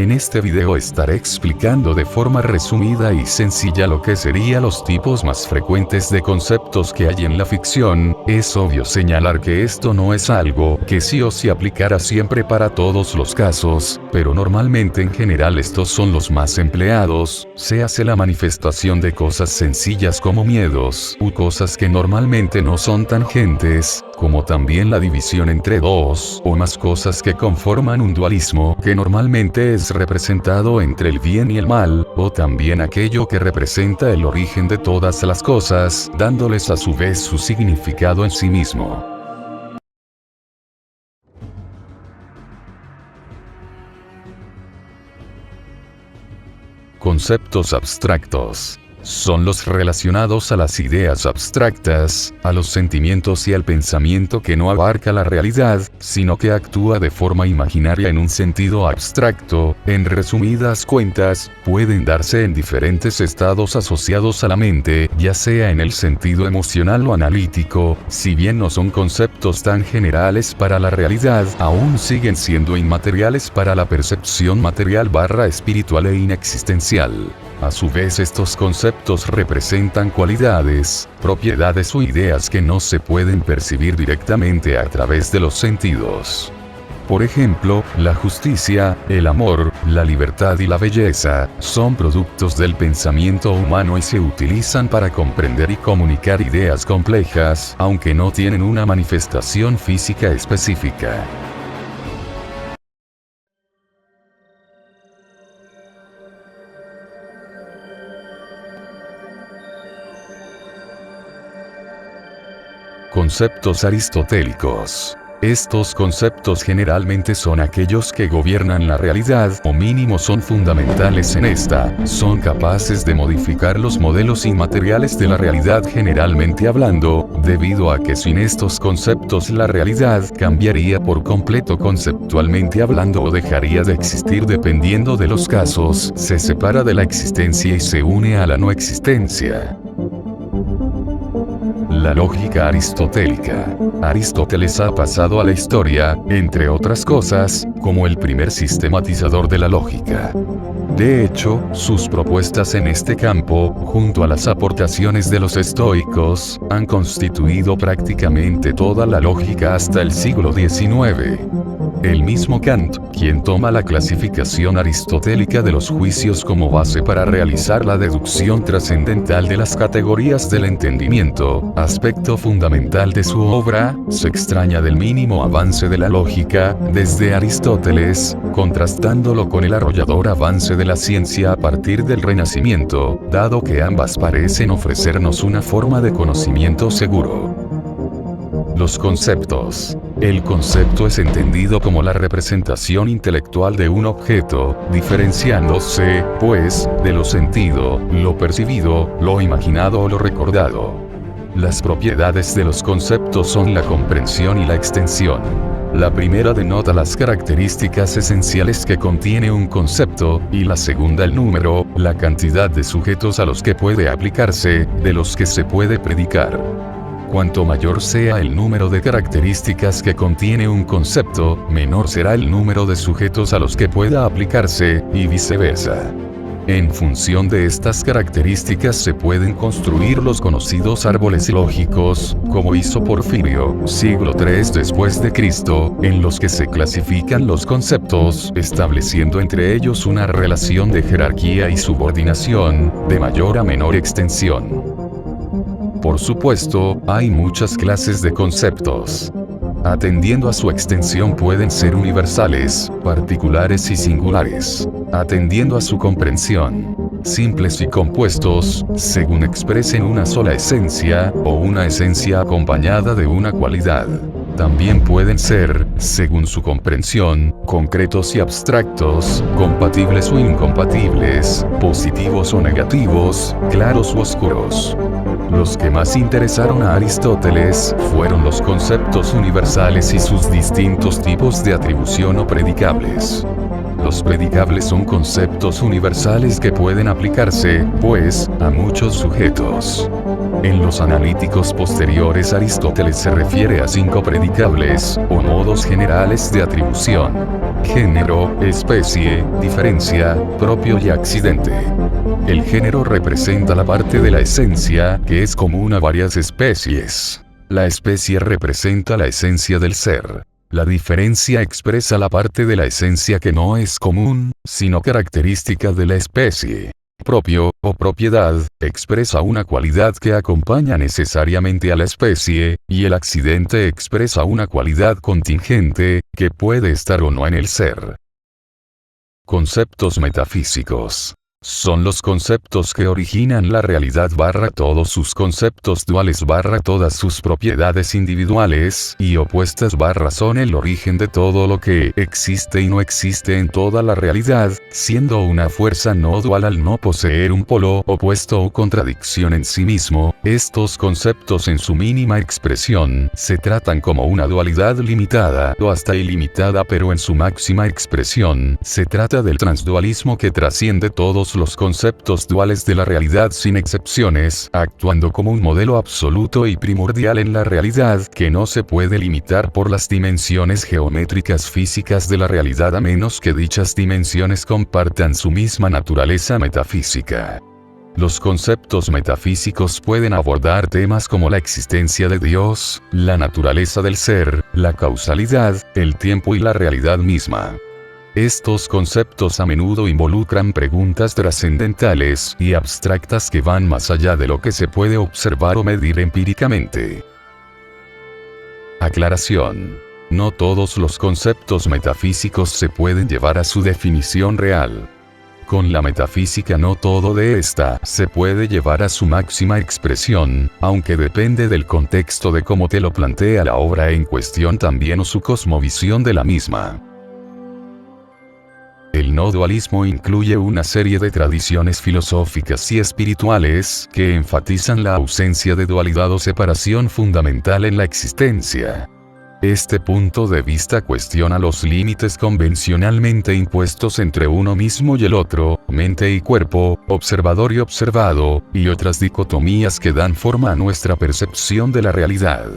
En este video estaré explicando de forma resumida y sencilla lo que serían los tipos más frecuentes de conceptos que hay en la ficción. Es obvio señalar que esto no es algo que sí o sí aplicará siempre para todos los casos, pero normalmente en general estos son los más empleados. Se hace la manifestación de cosas sencillas como miedos u cosas que normalmente no son tangentes, como también la división entre dos o más cosas que conforman un dualismo que normalmente es representado entre el bien y el mal, o también aquello que representa el origen de todas las cosas, dándoles a su vez su significado en sí mismo. Conceptos abstractos. Son los relacionados a las ideas abstractas, a los sentimientos y al pensamiento que no abarca la realidad, sino que actúa de forma imaginaria en un sentido abstracto. En resumidas cuentas, pueden darse en diferentes estados asociados a la mente, ya sea en el sentido emocional o analítico. Si bien no son conceptos tan generales para la realidad, aún siguen siendo inmateriales para la percepción material / espiritual e inexistencial. A su vez, estos conceptos representan cualidades, propiedades o ideas que no se pueden percibir directamente a través de los sentidos. Por ejemplo, la justicia, el amor, la libertad y la belleza son productos del pensamiento humano y se utilizan para comprender y comunicar ideas complejas, aunque no tienen una manifestación física específica. Conceptos aristotélicos. Estos conceptos generalmente son aquellos que gobiernan la realidad, o mínimo son fundamentales en esta. Son capaces de modificar los modelos inmateriales de la realidad generalmente hablando, debido a que sin estos conceptos la realidad cambiaría por completo conceptualmente hablando o dejaría de existir dependiendo de los casos, se separa de la existencia y se une a la no existencia. La lógica aristotélica. Aristóteles ha pasado a la historia, entre otras cosas, como el primer sistematizador de la lógica. De hecho, sus propuestas en este campo, junto a las aportaciones de los estoicos, han constituido prácticamente toda la lógica hasta el siglo XIX. El mismo Kant, quien toma la clasificación aristotélica de los juicios como base para realizar la deducción trascendental de las categorías del entendimiento, aspecto fundamental de su obra, se extraña del mínimo avance de la lógica, desde Aristóteles, contrastándolo con el arrollador avance de la ciencia a partir del Renacimiento, dado que ambas parecen ofrecernos una forma de conocimiento seguro. Los conceptos. El concepto es entendido como la representación intelectual de un objeto, diferenciándose, pues, de lo sentido, lo percibido, lo imaginado o lo recordado. Las propiedades de los conceptos son la comprensión y la extensión. La primera denota las características esenciales que contiene un concepto, y la segunda el número, la cantidad de sujetos a los que puede aplicarse, de los que se puede predicar. Cuanto mayor sea el número de características que contiene un concepto, menor será el número de sujetos a los que pueda aplicarse, y viceversa. En función de estas características se pueden construir los conocidos árboles lógicos, como hizo Porfirio, siglo III después de Cristo, en los que se clasifican los conceptos, estableciendo entre ellos una relación de jerarquía y subordinación, de mayor a menor extensión. Por supuesto, hay muchas clases de conceptos. Atendiendo a su extensión pueden ser universales, particulares y singulares. Atendiendo a su comprensión, simples y compuestos, según expresen una sola esencia, o una esencia acompañada de una cualidad. También pueden ser, según su comprensión, concretos y abstractos, compatibles o incompatibles, positivos o negativos, claros u oscuros. Los que más interesaron a Aristóteles fueron los conceptos universales y sus distintos tipos de atribución o predicables. Los predicables son conceptos universales que pueden aplicarse, pues, a muchos sujetos. En los analíticos posteriores Aristóteles se refiere a 5 predicables, o modos generales de atribución. Género, especie, diferencia, propio y accidente. El género representa la parte de la esencia que es común a varias especies. La especie representa la esencia del ser. La diferencia expresa la parte de la esencia que no es común, sino característica de la especie. Propio, o propiedad, expresa una cualidad que acompaña necesariamente a la especie, y el accidente expresa una cualidad contingente, que puede estar o no en el ser. Conceptos metafísicos. Son los conceptos que originan la realidad / todos sus conceptos duales / todas sus propiedades individuales y opuestas / son el origen de todo lo que existe y no existe en toda la realidad, siendo una fuerza no dual al no poseer un polo opuesto o contradicción en sí mismo. Estos conceptos en su mínima expresión se tratan como una dualidad limitada o hasta ilimitada, pero en su máxima expresión se trata del transdualismo que trasciende todos los conceptos duales de la realidad sin excepciones, actuando como un modelo absoluto y primordial en la realidad que no se puede limitar por las dimensiones geométricas físicas de la realidad a menos que dichas dimensiones compartan su misma naturaleza metafísica. Los conceptos metafísicos pueden abordar temas como la existencia de Dios, la naturaleza del ser, la causalidad, el tiempo y la realidad misma. Estos conceptos a menudo involucran preguntas trascendentales y abstractas que van más allá de lo que se puede observar o medir empíricamente. Aclaración. No todos los conceptos metafísicos se pueden llevar a su definición real. Con la metafísica no todo de esta se puede llevar a su máxima expresión, aunque depende del contexto de cómo te lo plantea la obra en cuestión también o su cosmovisión de la misma. El no dualismo incluye una serie de tradiciones filosóficas y espirituales que enfatizan la ausencia de dualidad o separación fundamental en la existencia. Este punto de vista cuestiona los límites convencionalmente impuestos entre uno mismo y el otro, mente y cuerpo, observador y observado, y otras dicotomías que dan forma a nuestra percepción de la realidad.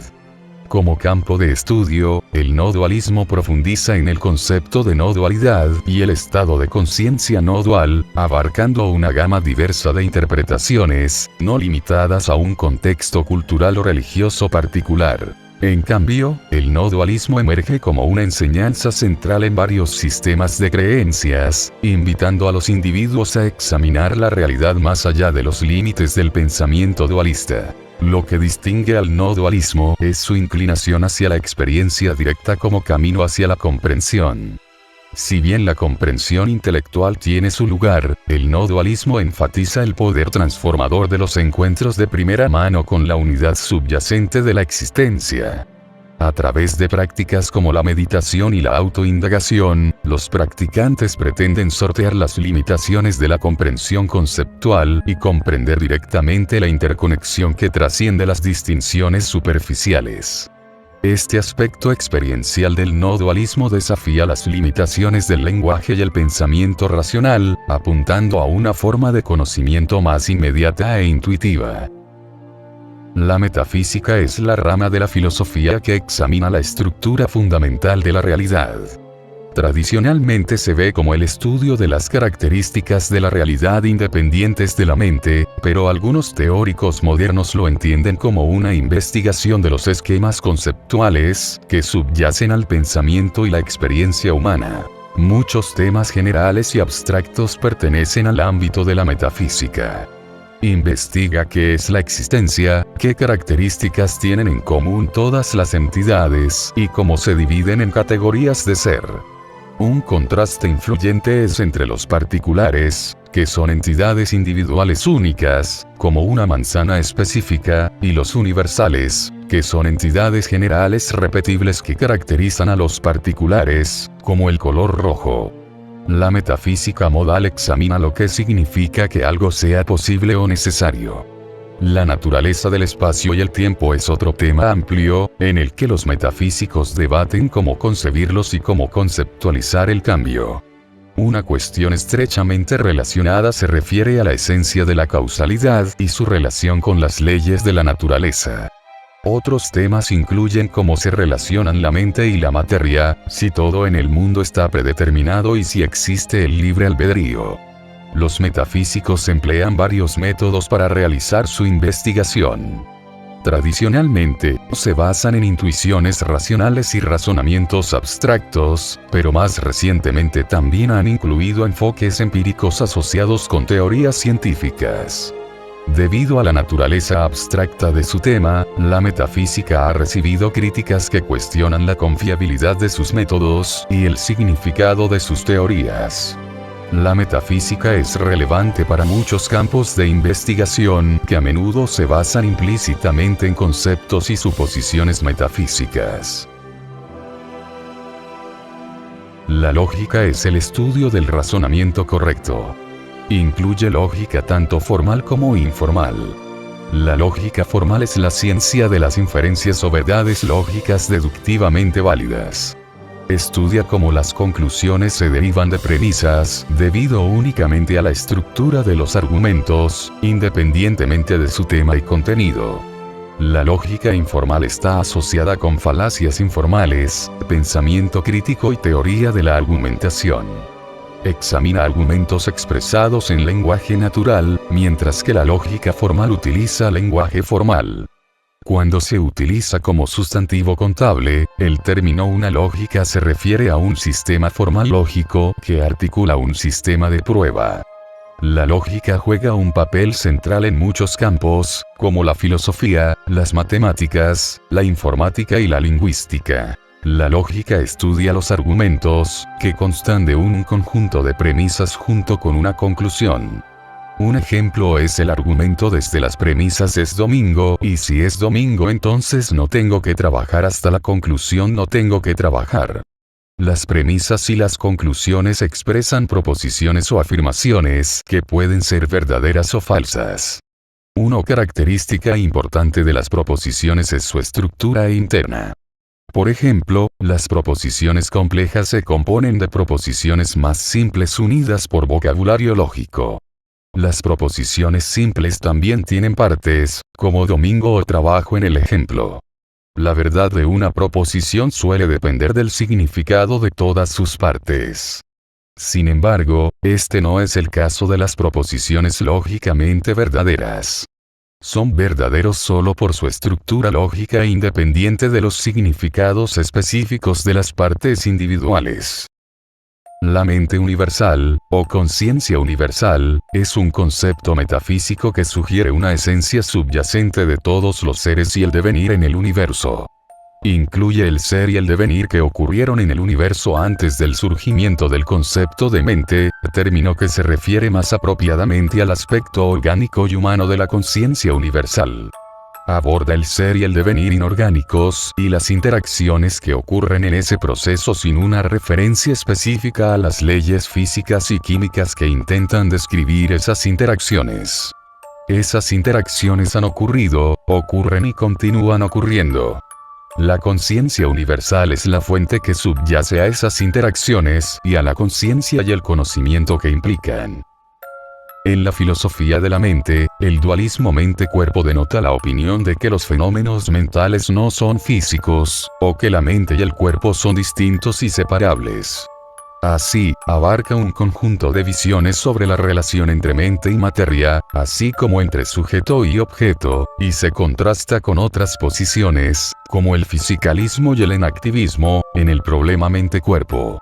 Como campo de estudio, el no dualismo profundiza en el concepto de no dualidad y el estado de conciencia no dual, abarcando una gama diversa de interpretaciones, no limitadas a un contexto cultural o religioso particular. En cambio, el no dualismo emerge como una enseñanza central en varios sistemas de creencias, invitando a los individuos a examinar la realidad más allá de los límites del pensamiento dualista. Lo que distingue al no dualismo es su inclinación hacia la experiencia directa como camino hacia la comprensión. Si bien la comprensión intelectual tiene su lugar, el no dualismo enfatiza el poder transformador de los encuentros de primera mano con la unidad subyacente de la existencia. A través de prácticas como la meditación y la autoindagación, los practicantes pretenden sortear las limitaciones de la comprensión conceptual y comprender directamente la interconexión que trasciende las distinciones superficiales. Este aspecto experiencial del no dualismo desafía las limitaciones del lenguaje y el pensamiento racional, apuntando a una forma de conocimiento más inmediata e intuitiva. La metafísica es la rama de la filosofía que examina la estructura fundamental de la realidad. Tradicionalmente se ve como el estudio de las características de la realidad independientes de la mente, pero algunos teóricos modernos lo entienden como una investigación de los esquemas conceptuales que subyacen al pensamiento y la experiencia humana. Muchos temas generales y abstractos pertenecen al ámbito de la metafísica. Investiga qué es la existencia, qué características tienen en común todas las entidades y cómo se dividen en categorías de ser. Un contraste influyente es entre los particulares, que son entidades individuales únicas, como una manzana específica, y los universales, que son entidades generales repetibles que caracterizan a los particulares, como el color rojo. La metafísica modal examina lo que significa que algo sea posible o necesario. La naturaleza del espacio y el tiempo es otro tema amplio, en el que los metafísicos debaten cómo concebirlos y cómo conceptualizar el cambio. Una cuestión estrechamente relacionada se refiere a la esencia de la causalidad y su relación con las leyes de la naturaleza. Otros temas incluyen cómo se relacionan la mente y la materia, si todo en el mundo está predeterminado y si existe el libre albedrío. Los metafísicos emplean varios métodos para realizar su investigación. Tradicionalmente, se basan en intuiciones racionales y razonamientos abstractos, pero más recientemente también han incluido enfoques empíricos asociados con teorías científicas. Debido a la naturaleza abstracta de su tema, la metafísica ha recibido críticas que cuestionan la confiabilidad de sus métodos y el significado de sus teorías. La metafísica es relevante para muchos campos de investigación que a menudo se basan implícitamente en conceptos y suposiciones metafísicas. La lógica es el estudio del razonamiento correcto. Incluye lógica tanto formal como informal. La lógica formal es la ciencia de las inferencias o verdades lógicas deductivamente válidas. Estudia cómo las conclusiones se derivan de premisas, debido únicamente a la estructura de los argumentos, independientemente de su tema y contenido. La lógica informal está asociada con falacias informales, pensamiento crítico y teoría de la argumentación. Examina argumentos expresados en lenguaje natural, mientras que la lógica formal utiliza lenguaje formal. Cuando se utiliza como sustantivo contable, el término una lógica se refiere a un sistema formal lógico que articula un sistema de prueba. La lógica juega un papel central en muchos campos, como la filosofía, las matemáticas, la informática y la lingüística. La lógica estudia los argumentos, que constan de un conjunto de premisas junto con una conclusión. Un ejemplo es el argumento desde las premisas es domingo, y si es domingo entonces no tengo que trabajar hasta la conclusión no tengo que trabajar. Las premisas y las conclusiones expresan proposiciones o afirmaciones que pueden ser verdaderas o falsas. Una característica importante de las proposiciones es su estructura interna. Por ejemplo, las proposiciones complejas se componen de proposiciones más simples unidas por vocabulario lógico. Las proposiciones simples también tienen partes, como domingo o trabajo en el ejemplo. La verdad de una proposición suele depender del significado de todas sus partes. Sin embargo, este no es el caso de las proposiciones lógicamente verdaderas. Son verdaderos solo por su estructura lógica independiente de los significados específicos de las partes individuales. La mente universal, o conciencia universal, es un concepto metafísico que sugiere una esencia subyacente de todos los seres y el devenir en el universo. Incluye el ser y el devenir que ocurrieron en el universo antes del surgimiento del concepto de mente, término que se refiere más apropiadamente al aspecto orgánico y humano de la conciencia universal. Aborda el ser y el devenir inorgánicos y las interacciones que ocurren en ese proceso sin una referencia específica a las leyes físicas y químicas que intentan describir esas interacciones. Esas interacciones han ocurrido, ocurren y continúan ocurriendo. La conciencia universal es la fuente que subyace a esas interacciones y a la conciencia y el conocimiento que implican. En la filosofía de la mente, el dualismo mente-cuerpo denota la opinión de que los fenómenos mentales no son físicos, o que la mente y el cuerpo son distintos y separables. Así, abarca un conjunto de visiones sobre la relación entre mente y materia, así como entre sujeto y objeto, y se contrasta con otras posiciones, como el fisicalismo y el enactivismo, en el problema mente-cuerpo.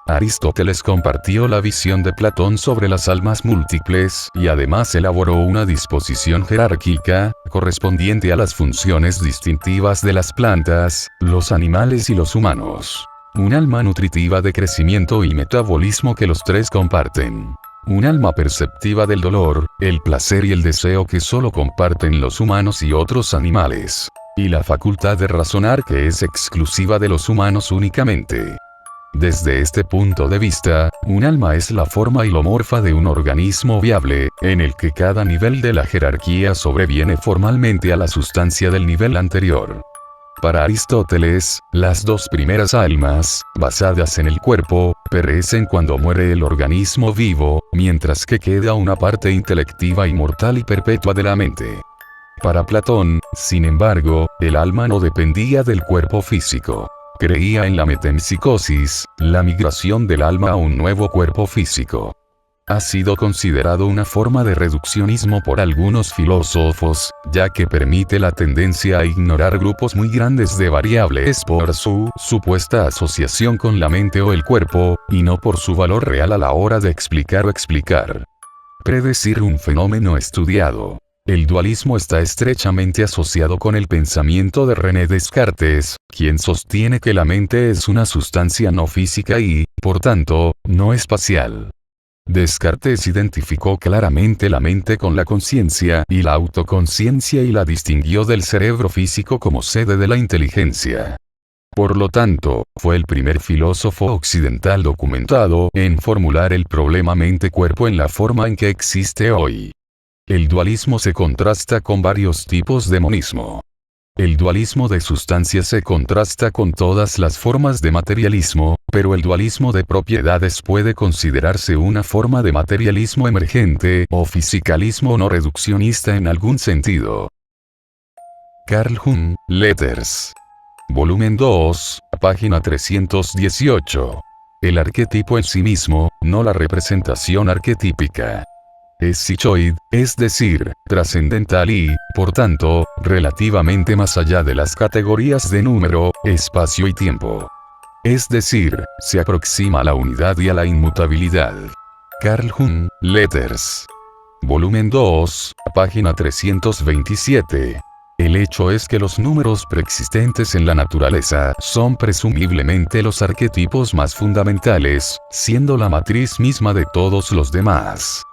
Aristóteles compartió la visión de Platón sobre las almas múltiples, y además elaboró una disposición jerárquica, correspondiente a las funciones distintivas de las plantas, los animales y los humanos. Un alma nutritiva de crecimiento y metabolismo que los tres comparten. Un alma perceptiva del dolor, el placer y el deseo que solo comparten los humanos y otros animales. Y la facultad de razonar que es exclusiva de los humanos únicamente. Desde este punto de vista, un alma es la forma hilomorfa de un organismo viable, en el que cada nivel de la jerarquía sobreviene formalmente a la sustancia del nivel anterior. Para Aristóteles, las dos primeras almas, basadas en el cuerpo, perecen cuando muere el organismo vivo, mientras que queda una parte intelectiva inmortal y perpetua de la mente. Para Platón, sin embargo, el alma no dependía del cuerpo físico. Creía en la metempsicosis, la migración del alma a un nuevo cuerpo físico. Ha sido considerado una forma de reduccionismo por algunos filósofos, ya que permite la tendencia a ignorar grupos muy grandes de variables por su supuesta asociación con la mente o el cuerpo, y no por su valor real a la hora de explicar o explicar. Predecir un fenómeno estudiado. El dualismo está estrechamente asociado con el pensamiento de René Descartes, quien sostiene que la mente es una sustancia no física y, por tanto, no espacial. Descartes identificó claramente la mente con la conciencia y la autoconciencia y la distinguió del cerebro físico como sede de la inteligencia. Por lo tanto, fue el primer filósofo occidental documentado en formular el problema mente-cuerpo en la forma en que existe hoy. El dualismo se contrasta con varios tipos de monismo. El dualismo de sustancia se contrasta con todas las formas de materialismo, pero el dualismo de propiedades puede considerarse una forma de materialismo emergente o fisicalismo no reduccionista en algún sentido. Carl Jung, Letters. Volumen 2, página 318. El arquetipo en sí mismo, no la representación arquetípica. Es psicoid, es decir, trascendental y, por tanto, relativamente más allá de las categorías de número, espacio y tiempo. Es decir, se aproxima a la unidad y a la inmutabilidad. Carl Jung, Letters. Volumen 2, página 327. El hecho es que los números preexistentes en la naturaleza son presumiblemente los arquetipos más fundamentales, siendo la matriz misma de todos los demás.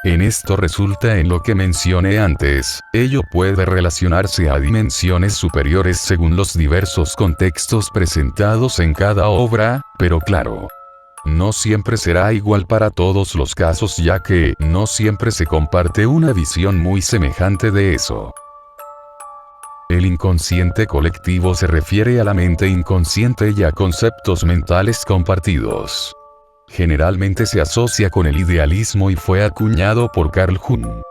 En esto resulta en lo que mencioné antes, ello puede relacionarse a dimensiones superiores según los diversos contextos presentados en cada obra, pero claro, no siempre será igual para todos los casos ya que no siempre se comparte una visión muy semejante de eso. El inconsciente colectivo se refiere a la mente inconsciente y a conceptos mentales compartidos. Generalmente se asocia con el idealismo y fue acuñado por Carl Jung.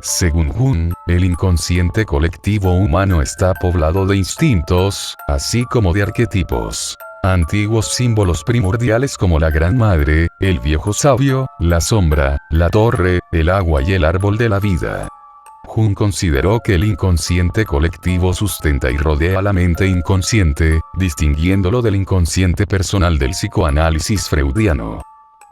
Según Jung, el inconsciente colectivo humano está poblado de instintos, así como de arquetipos. Antiguos símbolos primordiales como la Gran Madre, el viejo sabio, la sombra, la torre, el agua y el árbol de la vida. Jung consideró que el inconsciente colectivo sustenta y rodea a la mente inconsciente, distinguiéndolo del inconsciente personal del psicoanálisis freudiano.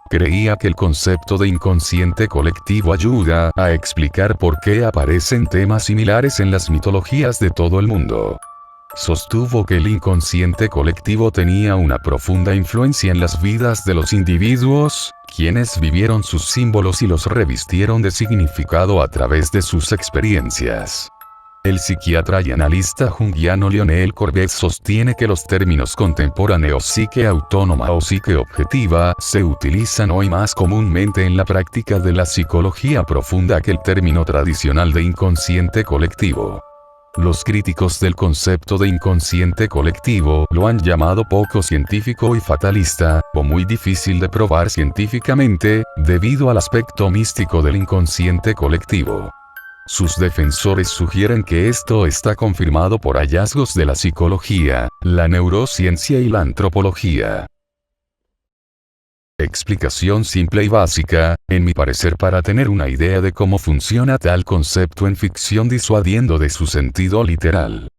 Creía que el concepto de inconsciente colectivo ayuda a explicar por qué aparecen temas similares en las mitologías de todo el mundo. Sostuvo que el inconsciente colectivo tenía una profunda influencia en las vidas de los individuos, quienes vivieron sus símbolos y los revistieron de significado a través de sus experiencias. El psiquiatra y analista junguiano Lionel Corbett sostiene que los términos contemporáneos psique autónoma o psique objetiva se utilizan hoy más comúnmente en la práctica de la psicología profunda que el término tradicional de inconsciente colectivo. Los críticos del concepto de inconsciente colectivo lo han llamado poco científico y fatalista, o muy difícil de probar científicamente, debido al aspecto místico del inconsciente colectivo. Sus defensores sugieren que esto está confirmado por hallazgos de la psicología, la neurociencia y la antropología. Explicación simple y básica, en mi parecer para tener una idea de cómo funciona tal concepto en ficción disuadiendo de su sentido literal.